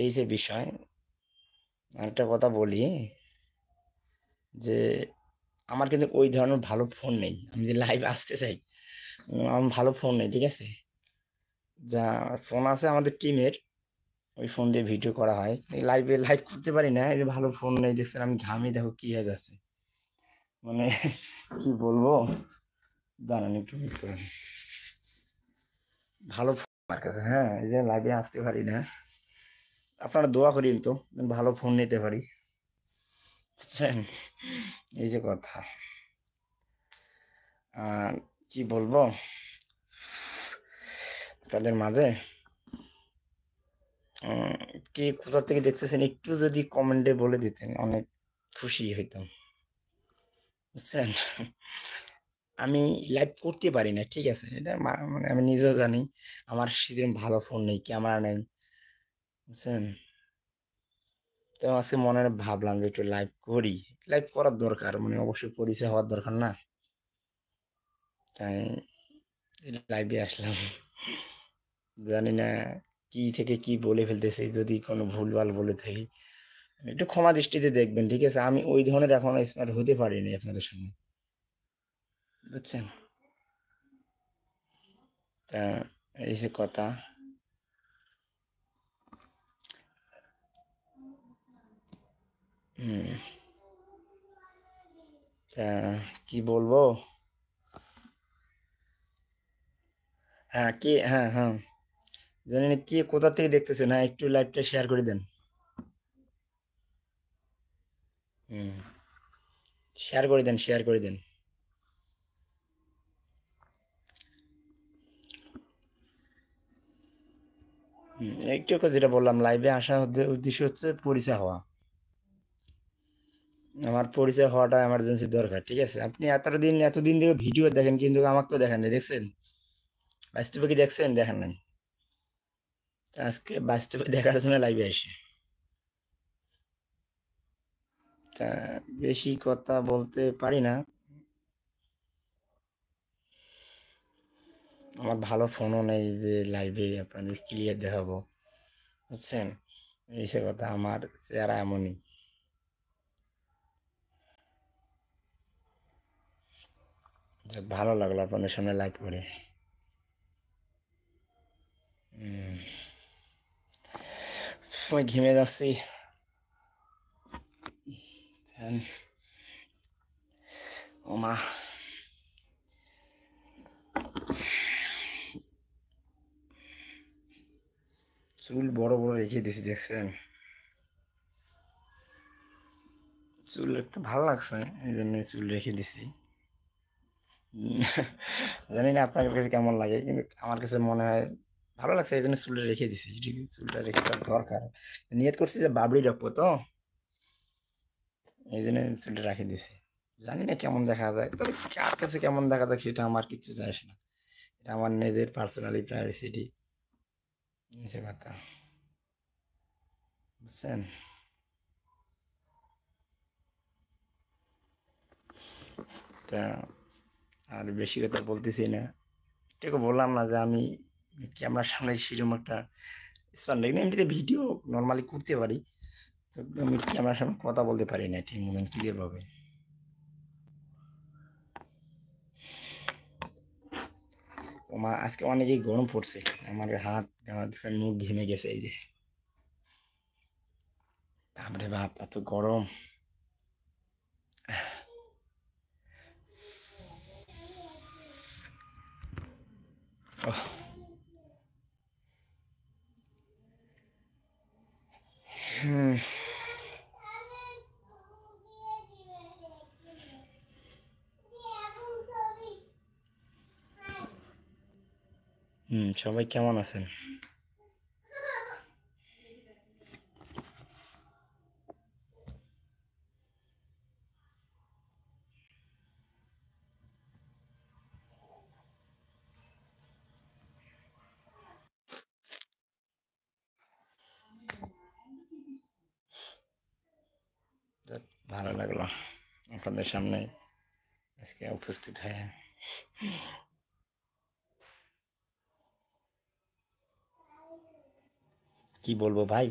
এই যে বিষয়, আরেকটা কথা বলি যে আমার কিন্তু ওই ধরনের ভালো ফোন নেই। আমি যে লাইভে আসতে চাই, আমার ভালো ফোন নেই, ঠিক আছে? যা ফোন আছে আমাদের টিমের, ওই ফোন দিয়ে ভিডিও করা হয়। এই লাইভে লাইভ করতে পারি না, এই যে ভালো ফোন নেই দেখছেন, আমি ঘামি দেখো কি হয়ে যাচ্ছে, মানে কি বলবো, দাঁড়ান একটু wait করেন। ভালো ফোন আমার কাছে, হ্যাঁ, এই যে লাইভে আসতে পারি না, আপনারা দোয়া করিন তো যেন ভালো ফোন নিতে পারি, বুঝছেন? এই যে কথা। আর কি বলবো আপনাদের মাঝে, উম, কি কোথা থেকে দেখতেছেন একটু যদি কমেন্টে বলে দিতেন অনেক খুশি হইতাম, বুঝছেন? আমি লাইভ করতে পারি না, ঠিক আছে, এটা মানে আমি নিজেও জানি। আমার সেদিন ভালো ফোন নেই, ক্যামেরা নেই, বুঝছেন? তো আজকে মনে ভাবলাম যে একটু লাইভ করি। লাইভ করার দরকার, মানে অবশ্যই পরিচয় হওয়ার দরকার না, তাই লাইভে আসলাম। জানি না কি থেকে কি বলে ফেলতেছি, যদি কোনো ভুলভাল বলে থাকি একটু ক্ষমা দৃষ্টিতে দেখবেন, ঠিক আছে? আমি ওই ধরনের এখন স্মার্ট হতে পারিনি আপনাদের সামনে, বুঝছেন? তা এই যে কথা। হুম, তা কি বলবো। হ্যাঁ, কে, হ্যাঁ হ্যাঁ, জানি না কে কোথা থেকে দেখতেছেন, হ্যাঁ একটু লাইভটা শেয়ার করে দেন। হুম, শেয়ার করে দেন, শেয়ার করে দেন। একটু যেটা বললাম, লাইভে আসা উদ্দেশ্য হচ্ছে পরিচয় হওয়া। আমার পরিচয় হওয়াটা এমার্জেন্সি দরকার, ঠিক আছে? আপনি এতদিন থেকে ভিডিও দেখেন কিন্তু আমাকে তো দেখেন নাই, দেখছেন? বাস্তবে কি দেখছেন? দেখেন নাই। আজকে বাস্তবে দেখার জন্য লাইভে আসে। তা বেশি কথা বলতে পারি না, আমার ভালো ফোনও নেই যে লাইভে আপনাদের ক্লিয়ার দেখাবো, বুঝছেন? এই সে কথা, আমার চেহারা এমনই। যাক, ভালো লাগলো আপনাদের সামনে লাইভ করে। সময় ঘেমে যাচ্ছি। ফ্যান, ও মা, চুল বড় বড় রেখে দিয়েছি, দেখছেন? চুল একটু ভালো লাগছে, এই জন্য চুল রেখে দিছি। উম, জানি না আপনার কাছে কেমন লাগে, কিন্তু আমার কাছে মনে হয় ভালো লাগছে, এই জন্য চুলটা রেখে দিছি, ঠিক আছে? চুলটা রেখে দেওয়ার দরকার, নিয়ত করছি যে বাবরি রাখবো তো, এই জন্য চুলটা রেখে দিছি। জানি না কেমন দেখা যায়, তবে কার কাছে কেমন দেখা যায় সেটা আমার কিচ্ছু যায় আসে না, এটা আমার নিজের পার্সোনালি প্রাইভেসিটি, নিচে কথা, বুঝছেন? তা আর বেশি কথা বলতেছি না, এটাকে বললাম না যে আমি ক্যামেরার সামনে সেরকম একটা স্পার নেই, এমনিতে ভিডিও নর্মালি করতে পারি, তো আমি ক্যামেরার সামনে কথা বলতে পারি না ঠিক মতন ক্লিয়ার ভাবে। ওমা, আজকে অনেকই গরম পড়ছে, আমার হাত আমার মুখ ঘেমে গেছে, এই যে বাপরে বাপ এত গরম। সবাই কেমন আছেন? যাক, ভালো লাগলো আপনাদের সামনে আজকে উপস্থিত হয়ে। কি বলবো ভাই,